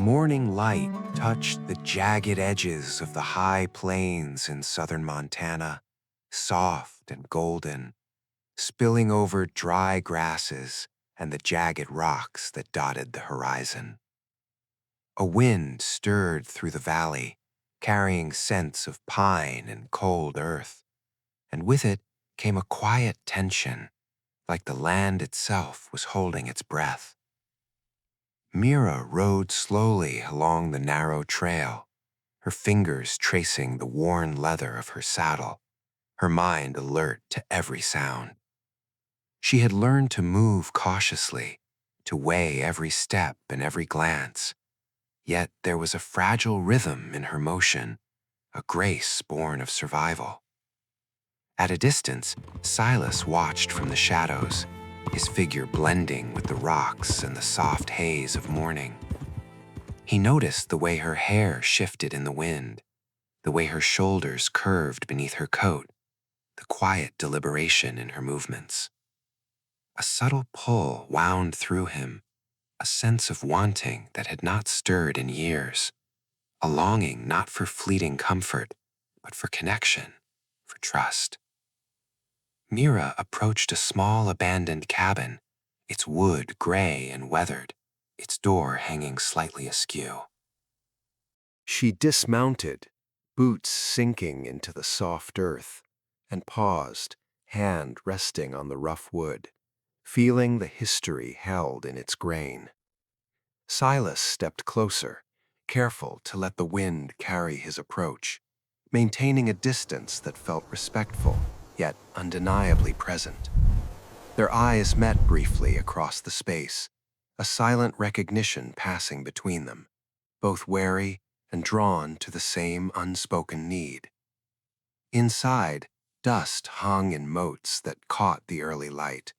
morning light touched the jagged edges of the high plains in southern Montana, soft and golden, spilling over dry grasses and the jagged rocks that dotted the horizon. A wind stirred through the valley, carrying scents of pine and cold earth, and with it came a quiet tension, like the land itself was holding its breath. Mira rode slowly along the narrow trail, her fingers tracing the worn leather of her saddle, her mind alert to every sound. She had learned to move cautiously, to weigh every step and every glance, yet there was a fragile rhythm in her motion, a grace born of survival. At a distance, Silas watched from the shadows, his figure blending with the rocks and the soft haze of morning. He noticed the way her hair shifted in the wind, the way her shoulders curved beneath her coat, the quiet deliberation in her movements. A subtle pull wound through him, a sense of wanting that had not stirred in years, a longing not for fleeting comfort, but for connection, for trust. Mira approached a small abandoned cabin, its wood gray and weathered, its door hanging slightly askew. She dismounted, boots sinking into the soft earth, and paused, hand resting on the rough wood, feeling the history held in its grain. Silas stepped closer, careful to let the wind carry his approach, maintaining a distance that felt respectful, yet undeniably present. Their eyes met briefly across the space, a silent recognition passing between them, both wary and drawn to the same unspoken need. Inside, dust hung in motes that caught the early light,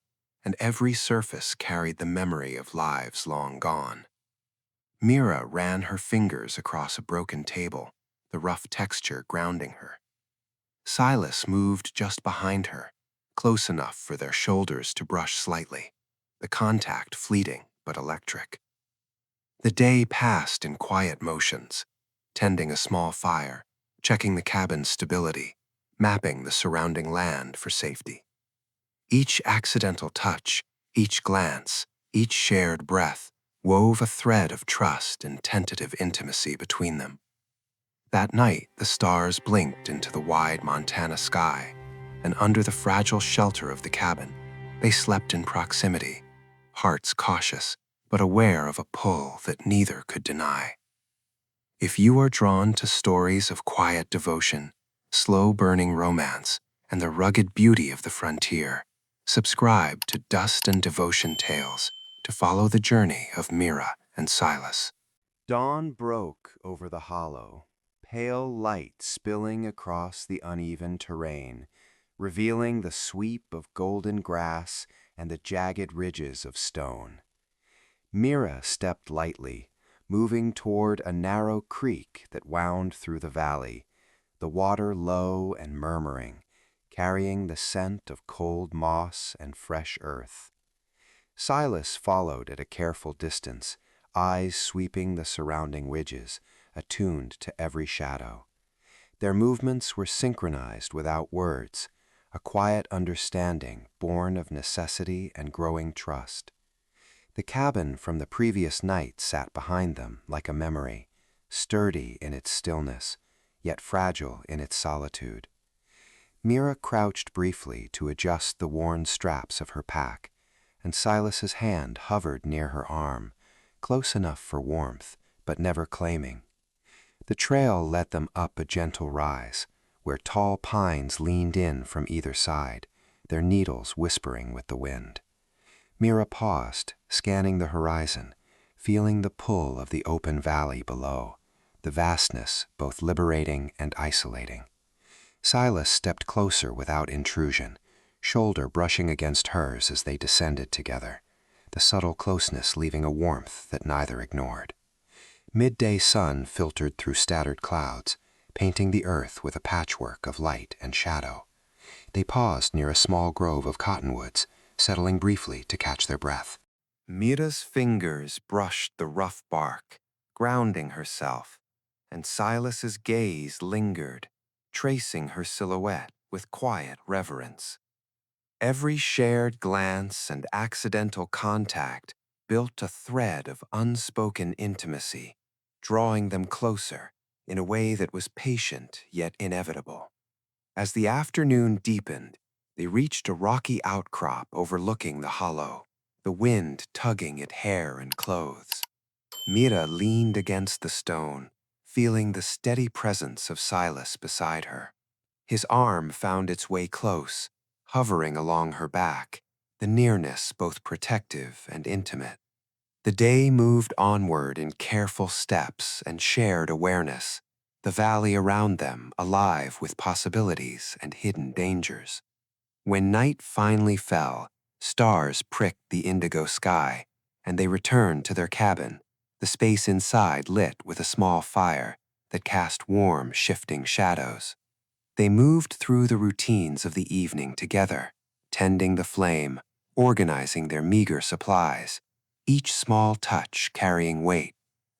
and every surface carried the memory of lives long gone. Mira ran her fingers across a broken table, the rough texture grounding her. Silas moved just behind her, close enough for their shoulders to brush slightly, the contact fleeting but electric. The day passed in quiet motions, tending a small fire, checking the cabin's stability, mapping the surrounding land for safety. Each accidental touch, each glance, each shared breath wove a thread of trust and tentative intimacy between them. That night, the stars blinked into the wide Montana sky, and under the fragile shelter of the cabin, they slept in proximity, hearts cautious, but aware of a pull that neither could deny. If you are drawn to stories of quiet devotion, slow-burning romance, and the rugged beauty of the frontier, subscribe to Dust and Devotion Tales to follow the journey of Mira and Silas. Dawn broke over the hollow, pale light spilling across the uneven terrain, revealing the sweep of golden grass and the jagged ridges of stone. Mira stepped lightly, moving toward a narrow creek that wound through the valley, the water low and murmuring, carrying the scent of cold moss and fresh earth. Silas followed at a careful distance, eyes sweeping the surrounding ridges, attuned to every shadow. Their movements were synchronized without words, a quiet understanding born of necessity and growing trust. The cabin from the previous night sat behind them like a memory, sturdy in its stillness, yet fragile in its solitude. Mira crouched briefly to adjust the worn straps of her pack, and Silas's hand hovered near her arm, close enough for warmth, but never claiming. The trail led them up a gentle rise, where tall pines leaned in from either side, their needles whispering with the wind. Mira paused, scanning the horizon, feeling the pull of the open valley below, the vastness both liberating and isolating. Silas stepped closer without intrusion, shoulder brushing against hers as they descended together, the subtle closeness leaving a warmth that neither ignored. Midday sun filtered through scattered clouds, painting the earth with a patchwork of light and shadow. They paused near a small grove of cottonwoods, settling briefly to catch their breath. Mira's fingers brushed the rough bark, grounding herself, and Silas's gaze lingered, tracing her silhouette with quiet reverence. Every shared glance and accidental contact built a thread of unspoken intimacy, drawing them closer in a way that was patient yet inevitable. As the afternoon deepened, they reached a rocky outcrop overlooking the hollow, the wind tugging at hair and clothes. Mira leaned against the stone, feeling the steady presence of Silas beside her. His arm found its way close, hovering along her back, the nearness both protective and intimate. The day moved onward in careful steps and shared awareness, the valley around them alive with possibilities and hidden dangers. When night finally fell, stars pricked the indigo sky, and they returned to their cabin, the space inside lit with a small fire that cast warm, shifting shadows. They moved through the routines of the evening together, tending the flame, organizing their meager supplies, each small touch carrying weight,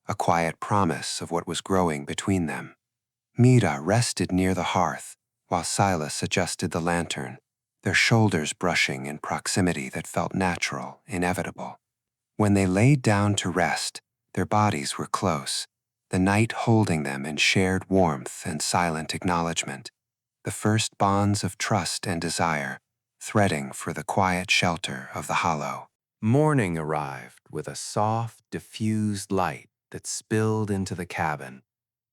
a quiet promise of what was growing between them. Mira rested near the hearth, while Silas adjusted the lantern, their shoulders brushing in proximity that felt natural, inevitable. When they laid down to rest, their bodies were close, the night holding them in shared warmth and silent acknowledgement, the first bonds of trust and desire, threading for the quiet shelter of the hollow. Morning arrived with a soft, diffused light that spilled into the cabin,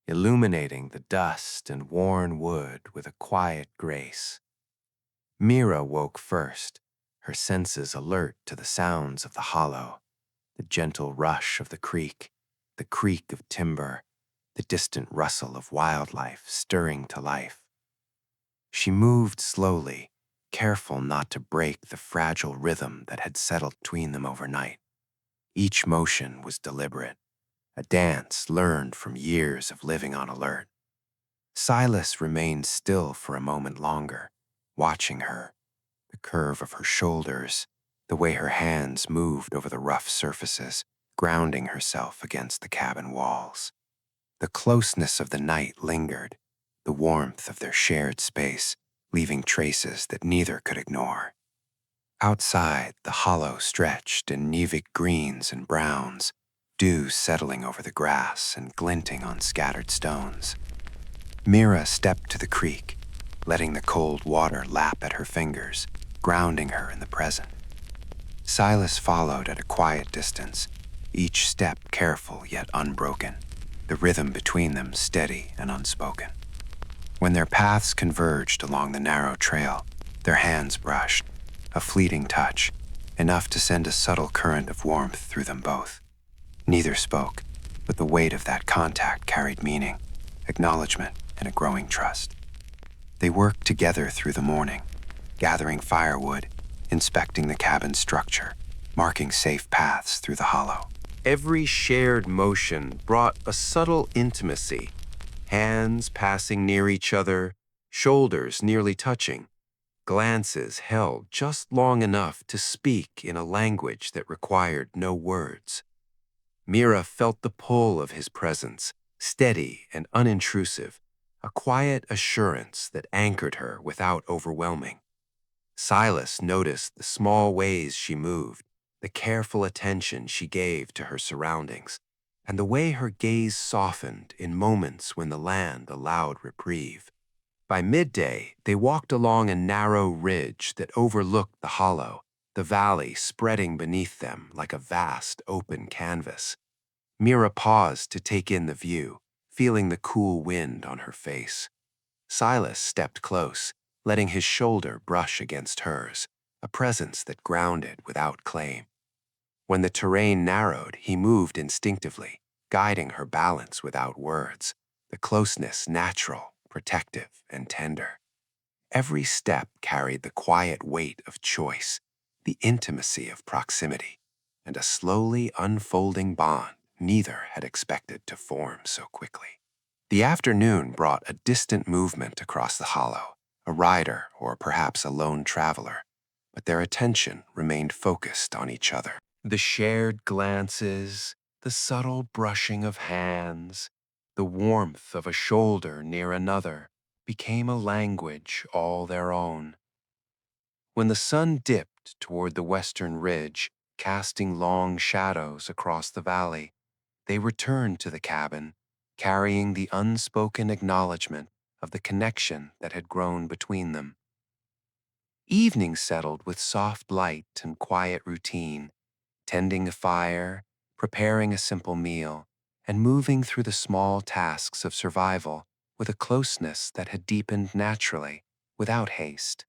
illuminating the dust and worn wood with a quiet grace. Mira woke first, her senses alert to the sounds of the hollow, the gentle rush of the creek of timber, the distant rustle of wildlife stirring to life. She moved slowly, careful not to break the fragile rhythm that had settled between them overnight. Each motion was deliberate, a dance learned from years of living on alert. Silas remained still for a moment longer, watching her, the curve of her shoulders, the way her hands moved over the rough surfaces, grounding herself against the cabin walls. The closeness of the night lingered, the warmth of their shared space, leaving traces that neither could ignore. Outside, the hollow stretched in nevic greens and browns, dew settling over the grass and glinting on scattered stones. Mira stepped to the creek, letting the cold water lap at her fingers, grounding her in the present. Silas followed at a quiet distance, each step careful yet unbroken, the rhythm between them steady and unspoken. When their paths converged along the narrow trail, their hands brushed, a fleeting touch, enough to send a subtle current of warmth through them both. Neither spoke, but the weight of that contact carried meaning, acknowledgement, and a growing trust. They worked together through the morning, gathering firewood, inspecting the cabin's structure, marking safe paths through the hollow. Every shared motion brought a subtle intimacy, hands passing near each other, shoulders nearly touching, glances held just long enough to speak in a language that required no words. Mira felt the pull of his presence, steady and unintrusive, a quiet assurance that anchored her without overwhelming. Silas noticed the small ways she moved, the careful attention she gave to her surroundings, and the way her gaze softened in moments when the land allowed reprieve. By midday, they walked along a narrow ridge that overlooked the hollow, the valley spreading beneath them like a vast open canvas. Mira paused to take in the view, feeling the cool wind on her face. Silas stepped close, letting his shoulder brush against hers, a presence that grounded without claim. When the terrain narrowed, he moved instinctively, guiding her balance without words, the closeness natural, protective, and tender. Every step carried the quiet weight of choice, the intimacy of proximity, and a slowly unfolding bond neither had expected to form so quickly. The afternoon brought a distant movement across the hollow, a rider or perhaps a lone traveler, but their attention remained focused on each other. The shared glances, The subtle brushing of hands, the warmth of a shoulder near another, became a language all their own. When the sun dipped toward the western ridge, casting long shadows across the valley, they returned to the cabin, carrying the unspoken acknowledgement of the connection that had grown between them. Evening settled with soft light and quiet routine, tending a fire, preparing a simple meal, and moving through the small tasks of survival with a closeness that had deepened naturally, without haste.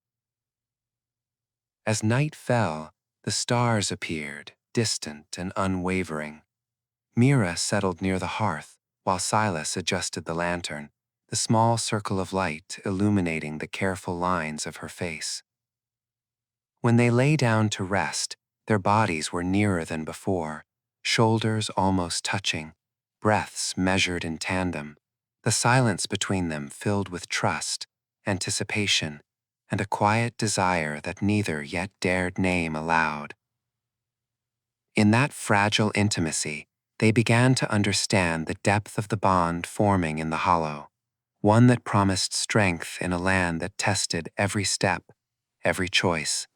As night fell, the stars appeared, distant and unwavering. Mira settled near the hearth, while Silas adjusted the lantern, the small circle of light illuminating the careful lines of her face. When they lay down to rest, their bodies were nearer than before, shoulders almost touching, breaths measured in tandem, the silence between them filled with trust, anticipation, and a quiet desire that neither yet dared name aloud. In that fragile intimacy, they began to understand the depth of the bond forming in the hollow, one that promised strength in a land that tested every step, every choice,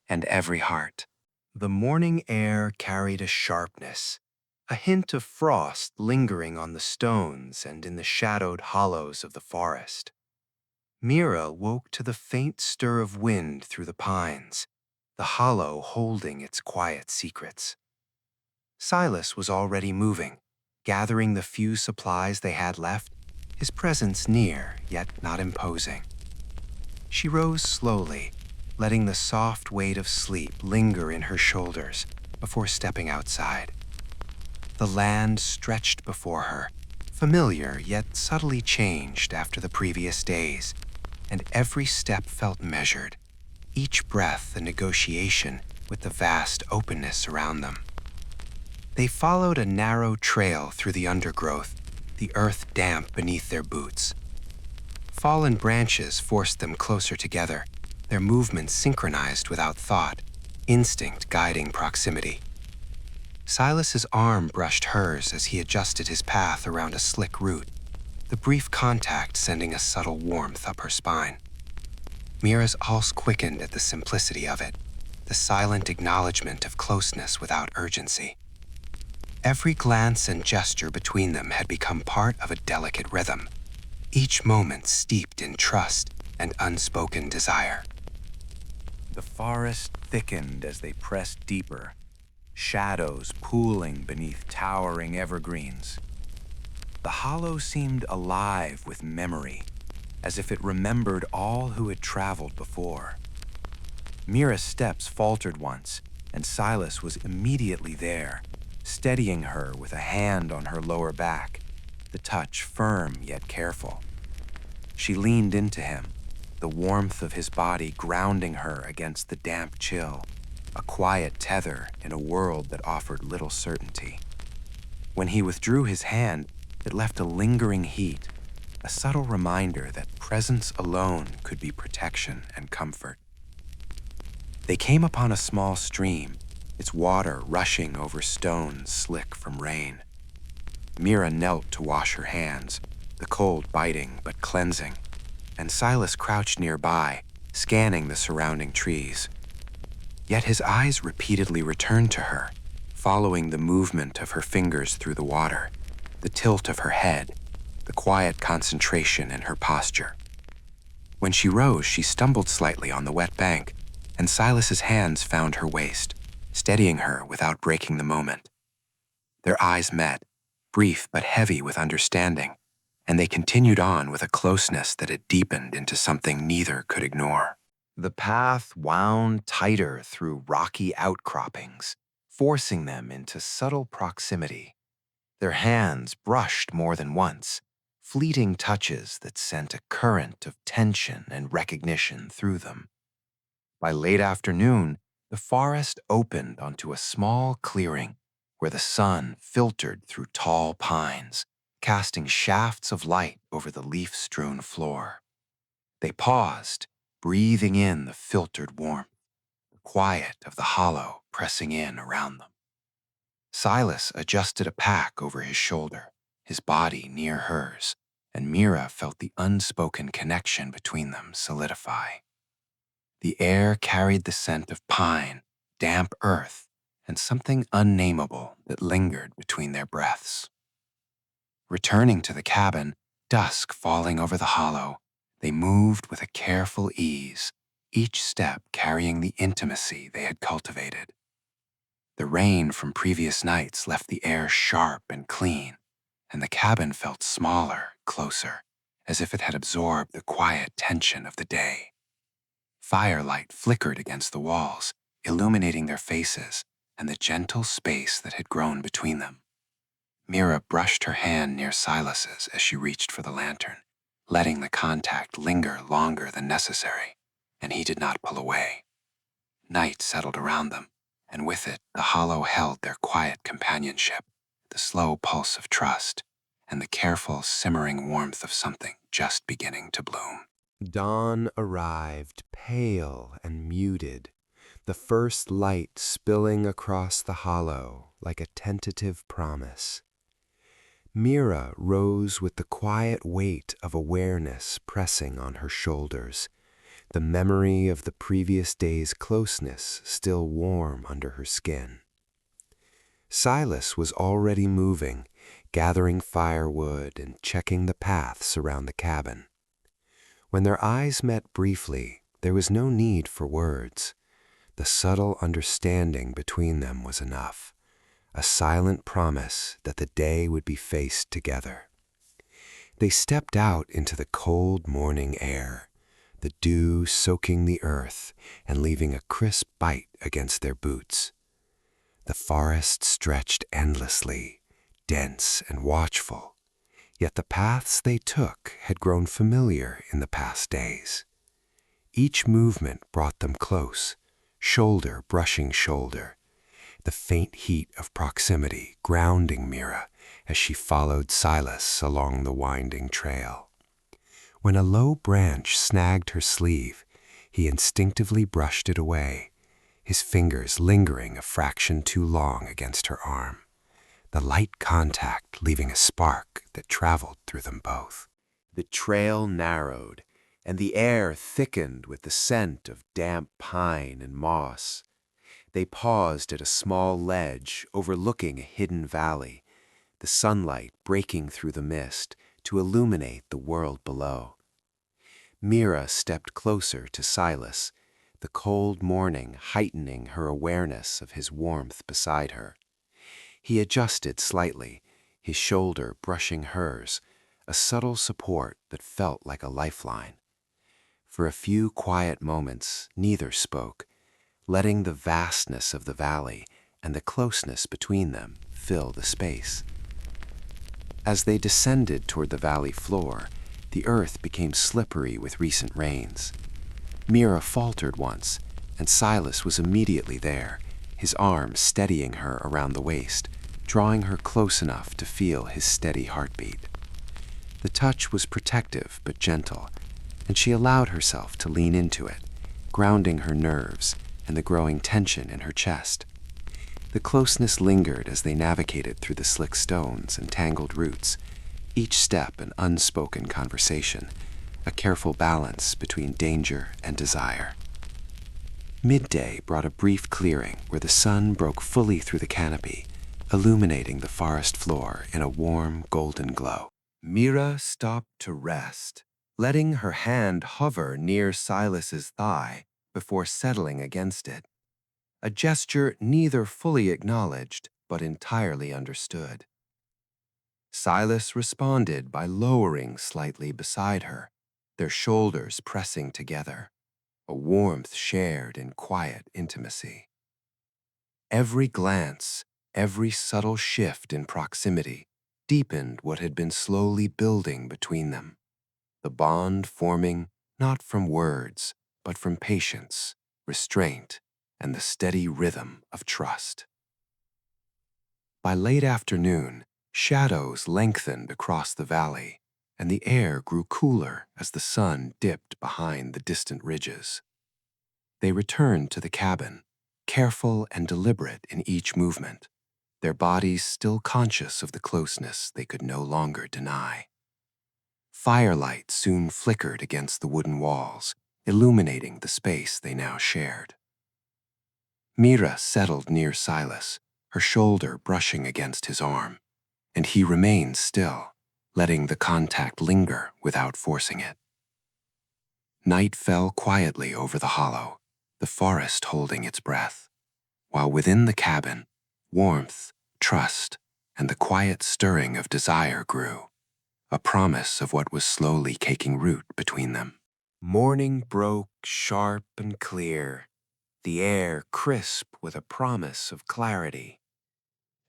and every heart. The morning air carried a sharpness, a hint of frost lingering on the stones and in the shadowed hollows of the forest. Mira woke to the faint stir of wind through the pines, the hollow holding its quiet secrets. Silas was already moving, gathering the few supplies they had left, his presence near yet not imposing. She rose slowly, letting the soft weight of sleep linger in her shoulders before stepping outside. The land stretched before her, familiar yet subtly changed after the previous days, and every step felt measured, each breath a negotiation with the vast openness around them. They followed a narrow trail through the undergrowth, the earth damp beneath their boots. Fallen branches forced them closer together, their movements synchronized without thought, instinct guiding proximity. Silas's arm brushed hers as he adjusted his path around a slick root, the brief contact sending a subtle warmth up her spine. Mira's pulse quickened at the simplicity of it, the silent acknowledgement of closeness without urgency. Every glance and gesture between them had become part of a delicate rhythm, each moment steeped in trust and unspoken desire. The forest thickened as they pressed deeper, shadows pooling beneath towering evergreens. The hollow seemed alive with memory, as if it remembered all who had traveled before. Mira's steps faltered once, and Silas was immediately there, steadying her with a hand on her lower back, the touch firm yet careful. She leaned into him, the warmth of his body grounding her against the damp chill, a quiet tether in a world that offered little certainty. When he withdrew his hand, it left a lingering heat, a subtle reminder that presence alone could be protection and comfort. They came upon a small stream, its water rushing over stones slick from rain. Mira knelt to wash her hands, the cold biting but cleansing, and Silas crouched nearby, scanning the surrounding trees. Yet his eyes repeatedly returned to her, following the movement of her fingers through the water, the tilt of her head, the quiet concentration in her posture. When she rose, she stumbled slightly on the wet bank, and Silas's hands found her waist, steadying her without breaking the moment. Their eyes met, brief but heavy with understanding, and they continued on with a closeness that had deepened into something neither could ignore. The path wound tighter through rocky outcroppings, forcing them into subtle proximity. Their hands brushed more than once, fleeting touches that sent a current of tension and recognition through them. By late afternoon, the forest opened onto a small clearing where the sun filtered through tall pines, casting shafts of light over the leaf-strewn floor. They paused, breathing in the filtered warmth, the quiet of the hollow pressing in around them. Silas adjusted a pack over his shoulder, his body near hers, and Mira felt the unspoken connection between them solidify. The air carried the scent of pine, damp earth, and something unnameable that lingered between their breaths. Returning to the cabin, dusk falling over the hollow, they moved with a careful ease, each step carrying the intimacy they had cultivated. The rain from previous nights left the air sharp and clean, and the cabin felt smaller, closer, as if it had absorbed the quiet tension of the day. Firelight flickered against the walls, illuminating their faces and the gentle space that had grown between them. Mira brushed her hand near Silas's as she reached for the lantern, letting the contact linger longer than necessary, and he did not pull away. Night settled around them, and with it the hollow held their quiet companionship, the slow pulse of trust, and the careful simmering warmth of something just beginning to bloom. Dawn arrived, pale and muted, the first light spilling across the hollow like a tentative promise. Mira rose with the quiet weight of awareness pressing on her shoulders, the memory of the previous day's closeness still warm under her skin. Silas was already moving, gathering firewood and checking the paths around the cabin. When their eyes met briefly, there was no need for words. The subtle understanding between them was enough, a silent promise that the day would be faced together. They stepped out into the cold morning air, the dew soaking the earth and leaving a crisp bite against their boots. The forest stretched endlessly, dense and watchful, yet the paths they took had grown familiar in the past days. Each movement brought them close, shoulder brushing shoulder, the faint heat of proximity grounding Mira as she followed Silas along the winding trail. When a low branch snagged her sleeve, he instinctively brushed it away, his fingers lingering a fraction too long against her arm, the light contact leaving a spark that traveled through them both. The trail narrowed, and the air thickened with the scent of damp pine and moss. They paused at a small ledge overlooking a hidden valley, the sunlight breaking through the mist to illuminate the world below. Mira stepped closer to Silas, the cold morning heightening her awareness of his warmth beside her. He adjusted slightly, his shoulder brushing hers, a subtle support that felt like a lifeline. For a few quiet moments, neither spoke, letting the vastness of the valley and the closeness between them fill the space. As they descended toward the valley floor, the earth became slippery with recent rains. Mira faltered once, and Silas was immediately there, his arm steadying her around the waist, drawing her close enough to feel his steady heartbeat. The touch was protective but gentle, and she allowed herself to lean into it, grounding her nerves and the growing tension in her chest. The closeness lingered as they navigated through the slick stones and tangled roots, each step an unspoken conversation, a careful balance between danger and desire. Midday brought a brief clearing where the sun broke fully through the canopy, illuminating the forest floor in a warm, golden glow. Mira stopped to rest, letting her hand hover near Silas's thigh before settling against it, a gesture neither fully acknowledged but entirely understood. Silas responded by lowering slightly beside her, their shoulders pressing together, a warmth shared in quiet intimacy. Every glance, every subtle shift in proximity deepened what had been slowly building between them, the bond forming not from words, but from patience, restraint, and the steady rhythm of trust. By late afternoon, shadows lengthened across the valley, and the air grew cooler as the sun dipped behind the distant ridges. They returned to the cabin, careful and deliberate in each movement, their bodies still conscious of the closeness they could no longer deny. Firelight soon flickered against the wooden walls, illuminating the space they now shared. Mira settled near Silas, her shoulder brushing against his arm, and he remained still, letting the contact linger without forcing it. Night fell quietly over the hollow, the forest holding its breath, while within the cabin, warmth, trust, and the quiet stirring of desire grew, a promise of what was slowly taking root between them. Morning broke sharp and clear, the air crisp with a promise of clarity.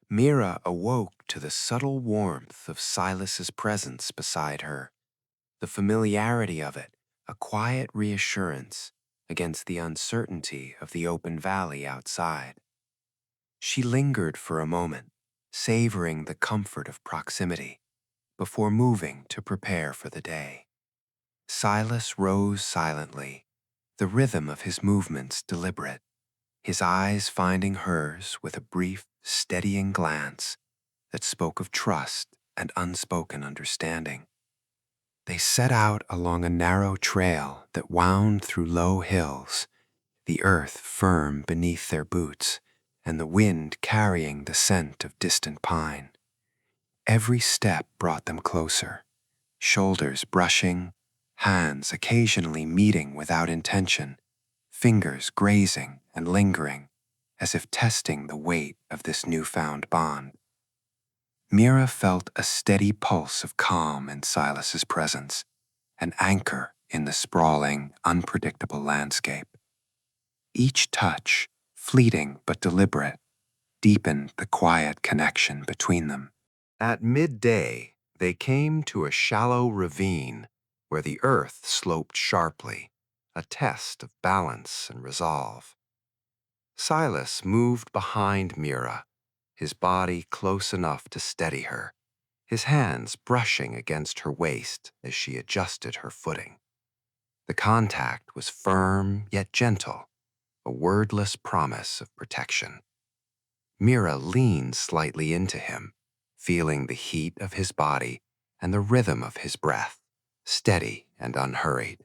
Mira awoke to the subtle warmth of Silas's presence beside her, the familiarity of it, a quiet reassurance against the uncertainty of the open valley outside. She lingered for a moment, savoring the comfort of proximity, before moving to prepare for the day. Silas rose silently, the rhythm of his movements deliberate, his eyes finding hers with a brief, steadying glance that spoke of trust and unspoken understanding. They set out along a narrow trail that wound through low hills, the earth firm beneath their boots and the wind carrying the scent of distant pine. Every step brought them closer, shoulders brushing, hands occasionally meeting without intention, fingers grazing and lingering, as if testing the weight of this newfound bond. Mira felt a steady pulse of calm in Silas's presence, an anchor in the sprawling, unpredictable landscape. Each touch, fleeting but deliberate, deepened the quiet connection between them. At midday, they came to a shallow ravine where the earth sloped sharply, a test of balance and resolve. Silas moved behind Mira, his body close enough to steady her, his hands brushing against her waist as she adjusted her footing. The contact was firm yet gentle, a wordless promise of protection. Mira leaned slightly into him, feeling the heat of his body and the rhythm of his breath, steady and unhurried.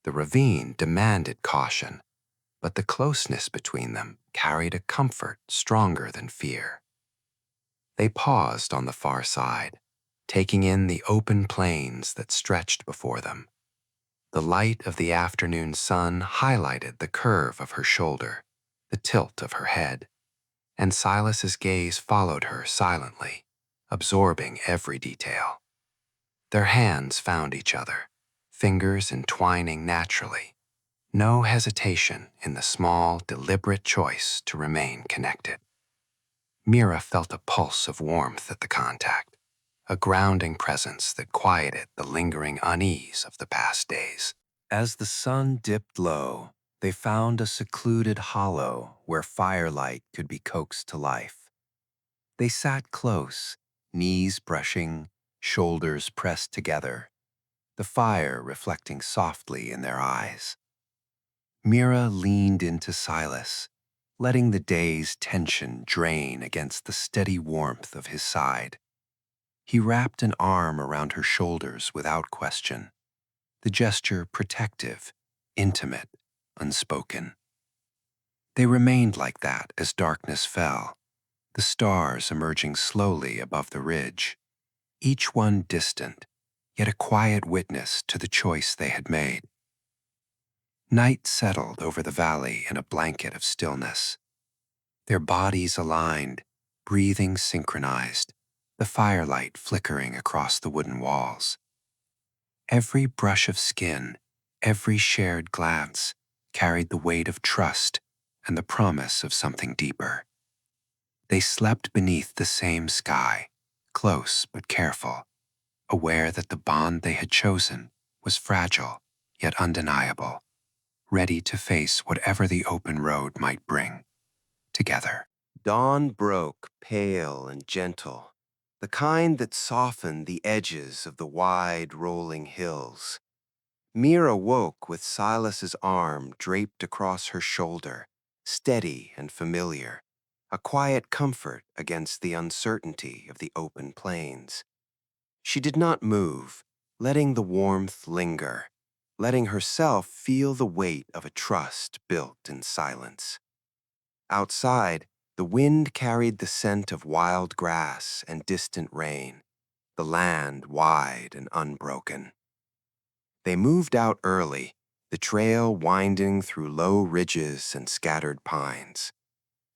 The ravine demanded caution, but the closeness between them carried a comfort stronger than fear. They paused on the far side, taking in the open plains that stretched before them. The light of the afternoon sun highlighted the curve of her shoulder, the tilt of her head, and Silas's gaze followed her silently, absorbing every detail. Their hands found each other, fingers entwining naturally, no hesitation in the small, deliberate choice to remain connected. Mira felt a pulse of warmth at the contact, a grounding presence that quieted the lingering unease of the past days. As the sun dipped low, they found a secluded hollow where firelight could be coaxed to life. They sat close, knees brushing, shoulders pressed together, the fire reflecting softly in their eyes. Mira leaned into Silas, letting the day's tension drain against the steady warmth of his side. He wrapped an arm around her shoulders without question, the gesture protective, intimate, unspoken. They remained like that as darkness fell, the stars emerging slowly above the ridge, each one distant, yet a quiet witness to the choice they had made. Night settled over the valley in a blanket of stillness. Their bodies aligned, breathing synchronized, the firelight flickering across the wooden walls. Every brush of skin, every shared glance, carried the weight of trust and the promise of something deeper. They slept beneath the same sky, close but careful, aware that the bond they had chosen was fragile yet undeniable, ready to face whatever the open road might bring, together. Dawn broke pale and gentle, the kind that softened the edges of the wide, rolling hills. Mira woke with Silas's arm draped across her shoulder, steady and familiar, a quiet comfort against the uncertainty of the open plains. She did not move, letting the warmth linger, letting herself feel the weight of a trust built in silence. Outside, the wind carried the scent of wild grass and distant rain, the land wide and unbroken. They moved out early, the trail winding through low ridges and scattered pines.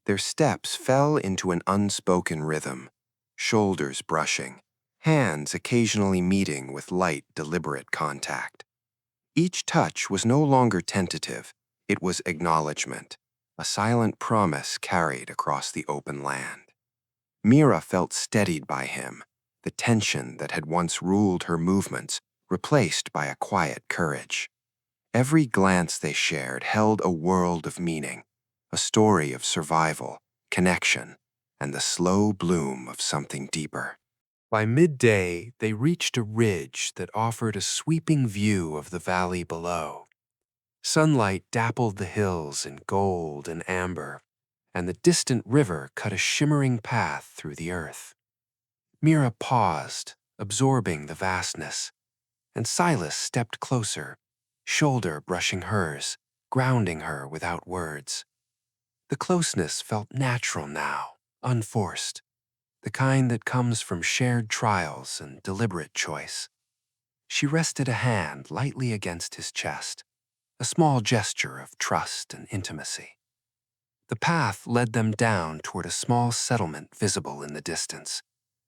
Their steps fell into an unspoken rhythm, shoulders brushing, hands occasionally meeting with light, deliberate contact. Each touch was no longer tentative, it was acknowledgement, a silent promise carried across the open land. Mira felt steadied by him, the tension that had once ruled her movements replaced by a quiet courage. Every glance they shared held a world of meaning, a story of survival, connection, and the slow bloom of something deeper. By midday, they reached a ridge that offered a sweeping view of the valley below. Sunlight dappled the hills in gold and amber, and the distant river cut a shimmering path through the earth. Mira paused, absorbing the vastness, and Silas stepped closer, shoulder brushing hers, grounding her without words. The closeness felt natural now, unforced, the kind that comes from shared trials and deliberate choice. She rested a hand lightly against his chest, a small gesture of trust and intimacy. The path led them down toward a small settlement visible in the distance,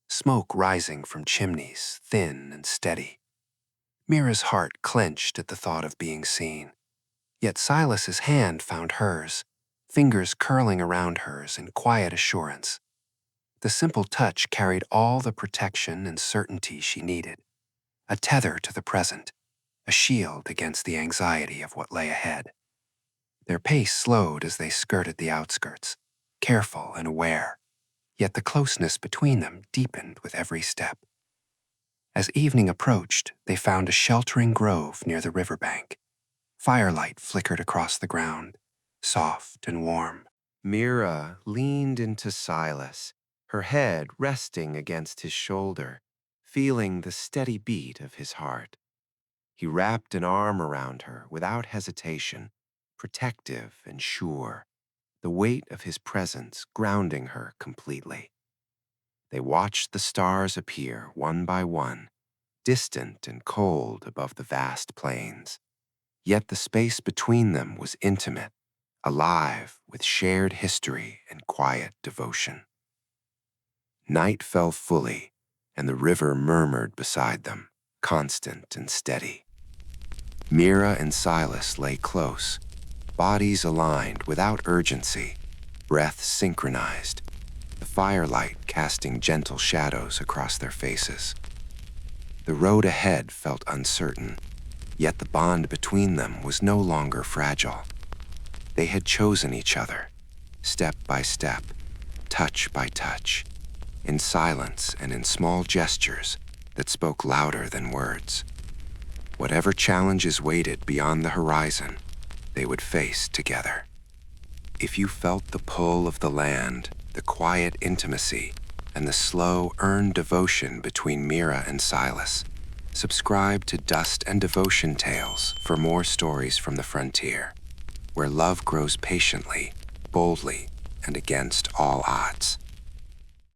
smoke rising from chimneys, thin and steady. Mira's heart clenched at the thought of being seen, yet Silas's hand found hers, fingers curling around hers in quiet assurance. The simple touch carried all the protection and certainty she needed, a tether to the present, a shield against the anxiety of what lay ahead. Their pace slowed as they skirted the outskirts, careful and aware, yet the closeness between them deepened with every step. As evening approached, they found a sheltering grove near the riverbank. Firelight flickered across the ground, soft and warm. Mira leaned into Silas, her head resting against his shoulder, feeling the steady beat of his heart. He wrapped an arm around her without hesitation, protective and sure, the weight of his presence grounding her completely. They watched the stars appear one by one, distant and cold above the vast plains. Yet the space between them was intimate, alive with shared history and quiet devotion. Night fell fully, and the river murmured beside them, constant and steady. Mira and Silas lay close, bodies aligned without urgency, breaths synchronized, the firelight casting gentle shadows across their faces. The road ahead felt uncertain, yet the bond between them was no longer fragile. They had chosen each other, step by step, touch by touch, in silence and in small gestures that spoke louder than words. Whatever challenges waited beyond the horizon, they would face together. If you felt the pull of the land, the quiet intimacy, and the slow, earned devotion between Mira and Silas, subscribe to Dust and Devotion Tales for more stories from the frontier, where love grows patiently, boldly, and against all odds.